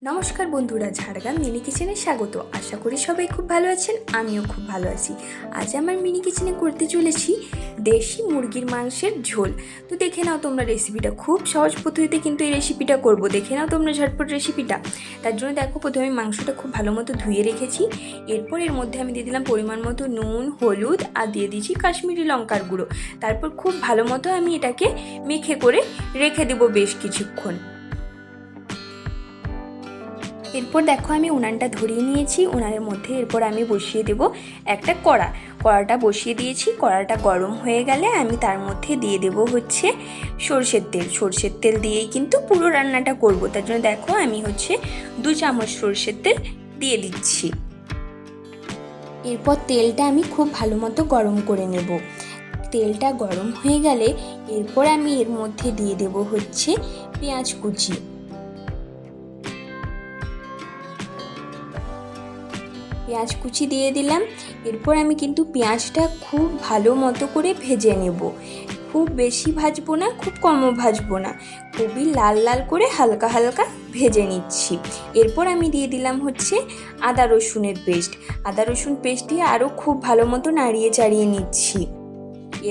নমস্কার বন্ধুরা, ঝাড়গ্রাম মিনি কিচেনে স্বাগত। আশা করি সবাই খুব ভালো আছেন, আমিও খুব ভালো আছি। আজ আমার মিনি কিচেনে করতে চলেছি দেশি মুরগির মাংসের ঝোল। তো দেখে নাও তোমরা রেসিপিটা, খুব সহজ পদ্ধতিতে কিন্তু এই রেসিপিটা করব। দেখে নাও তোমরা ঝটপট রেসিপিটা। তার জন্য দেখো, প্রথমে আমি মাংসটা খুব ভালো মতো ধুয়ে রেখেছি। এরপর এর মধ্যে আমি দিয়ে দিলাম পরিমাণ মতো নুন, হলুদ আর দিয়ে দিয়েছি কাশ্মীরি লঙ্কার গুঁড়ো। তারপর খুব ভালো মতো আমি এটাকে মেখে করে রেখে দেবো বেশ কিছুক্ষণ। এরপর দেখো, আমি উনানটা ধরিয়ে নিয়েছি। উনানের মধ্যে এরপর আমি বসিয়ে দেব একটা কড়াটা বসিয়ে দিয়েছি। কড়াটা গরম হয়ে গেলে আমি তার মধ্যে দিয়ে দেব হচ্ছে সর্ষের তেল দিয়েই কিন্তু পুরো রান্নাটা করব। তার জন্য দেখো, আমি 2 চামচ সর্ষের তেল দিয়ে দিচ্ছি। এরপর তেলটা আমি খুব ভালো মতো গরম করে নেব। তেলটা গরম হয়ে গেলে এরপর আমি এর মধ্যে দিয়ে দেব পেঁয়াজ কুচি। পেঁয়াজ কুচি দিয়ে দিলাম। এরপর আমি কিন্তু পেঁয়াজটা খুব ভালো মতো করে ভেজে নেব। খুব বেশি ভাজবো না, খুব কমও ভাজবো না, খুবই লাল লাল করে হালকা হালকা ভেজে নিচ্ছি। এরপর আমি দিয়ে দিলাম আদা রসুনের পেস্ট। আদা রসুন পেস্ট দিয়ে আরও খুব ভালো মতো নাড়িয়ে চাড়িয়ে নিচ্ছি।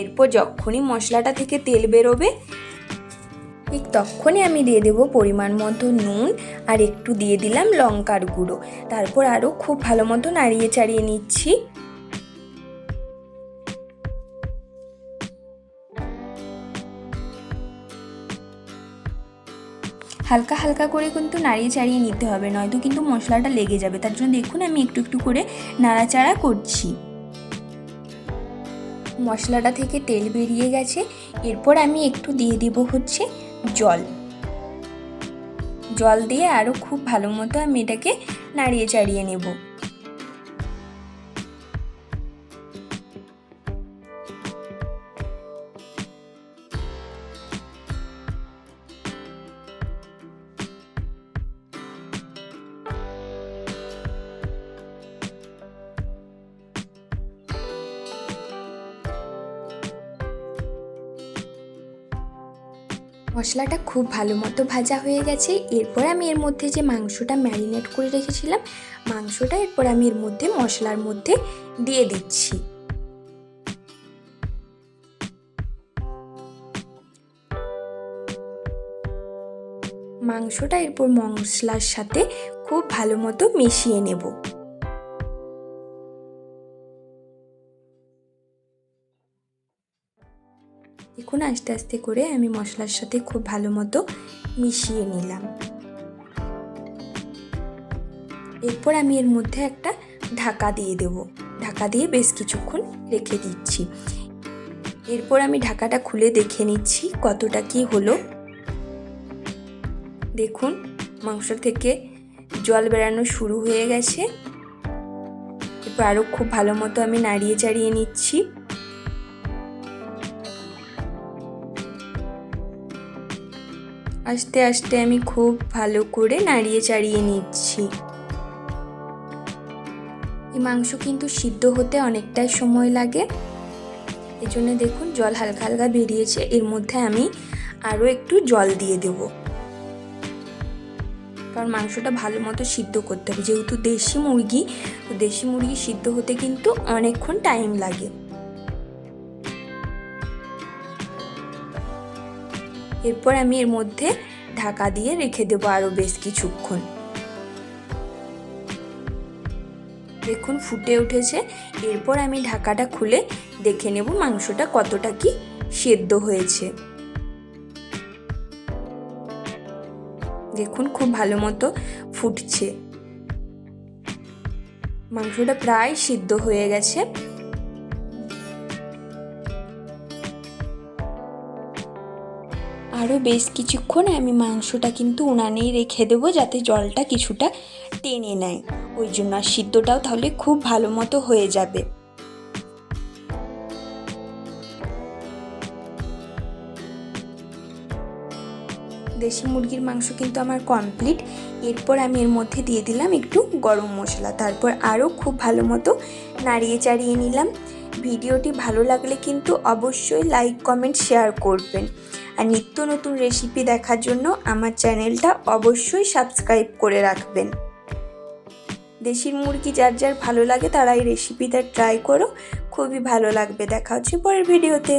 এরপর যখনই মশলাটা থেকে তেল বেরোবে, ঠিক তখনই আমি দিয়ে দেবো পরিমাণ মতো নুন আর একটু দিয়ে দিলাম লঙ্কার গুঁড়ো। তারপর আরও খুব ভালো মতো নাড়িয়ে চাড়িয়ে নিচ্ছি। হালকা হালকা করে কিন্তু নাড়িয়ে চাড়িয়ে নিতে হবে, নয়তো কিন্তু মশলাটা লেগে যাবে। তার জন্য দেখুন, আমি একটু একটু করে নাড়াচাড়া করছি। মশলাটা থেকে তেল বেরিয়ে গেছে। এরপর আমি একটু দিয়ে দিব জল দিয়ে আরও খুব ভালো মতো আমি এটাকে নাড়িয়ে চাড়িয়ে নেব। মশলাটা খুব ভালো মতো ভাজা হয়ে গেছে। এরপর আমি এর মধ্যে যে মাংসটা ম্যারিনেট করে রেখেছিলাম, মাংসটা এরপর আমি এর মধ্যে মশলার মধ্যে দিয়ে দিচ্ছি। মাংসটা এরপর মশলার সাথে খুব ভালো মতো মিশিয়ে নেব। দেখুন, আস্তে আস্তে করে আমি মশলার সাথে খুব ভালো মতো মিশিয়ে নিলাম। এরপর আমি এর মধ্যে একটা ঢাকা দিয়ে দেব। ঢাকা দিয়ে বেশ কিছুক্ষণ রেখে দিচ্ছি। এরপর আমি ঢাকাটা খুলে দেখে নিচ্ছি কতটা কি হলো। দেখুন, মাংস থেকে জল বেরানো শুরু হয়ে গেছে। এরপর আরও খুব ভালো মতো আমি নাড়িয়ে চাড়িয়ে নিচ্ছি। আস্তে আস্তে আমি খুব ভালো করে নাড়িয়ে চাড়িয়ে নিচ্ছি। এই মাংস কিন্তু সিদ্ধ হতে অনেকটাই সময় লাগে। এই জন্য দেখুন, জল হালকা হালকা বেরিয়েছে। এর মধ্যে আমি আরও একটু জল দিয়ে দেব, কারণ মাংসটা ভালো মতো সিদ্ধ করতে হবে। যেহেতু দেশি মুরগি, তো দেশি মুরগি সিদ্ধ হতে কিন্তু অনেকক্ষণ টাইম লাগে। এরপর আমি এর মধ্যে ঢাকা দিয়ে রেখে দেবো আরও বেশ কিছুক্ষণ। দেখুন, ফুটে উঠেছে। এরপর আমি ঢাকাটা খুলে দেখে নেব মাংসটা কতটা কি সেদ্ধ হয়েছে। দেখুন, খুব ভালো মতো ফুটছে। মাংসটা প্রায় সিদ্ধ হয়ে গেছে। আরও বেশ কিছুক্ষণ আমি মাংসটা কিন্তু উনানেই রেখে দেবো, যাতে জলটা কিছুটা টেনে নেয়। ওই জন্য আর সিদ্ধটাও তাহলে খুব ভালো মতো হয়ে যাবে। দেশি মুরগির মাংস কিন্তু আমার কমপ্লিট। এরপর আমি এর মধ্যে দিয়ে দিলাম একটু গরম মশলা। তারপর আরও খুব ভালো মতো নাড়িয়ে চাড়িয়ে নিলাম। ভিডিওটি ভালো লাগলে কিন্তু অবশ্যই লাইক কমেন্ট শেয়ার করবেন। আর নিত্য নতুন রেসিপি দেখার জন্য আমার চ্যানেলটা অবশ্যই সাবস্ক্রাইব করে রাখবেন। দেশি মুরগি যার যার ভালো লাগে তারা এই রেসিপিটা ট্রাই করো, খুবই ভালো লাগবে। দেখা হচ্ছে পরের ভিডিওতে।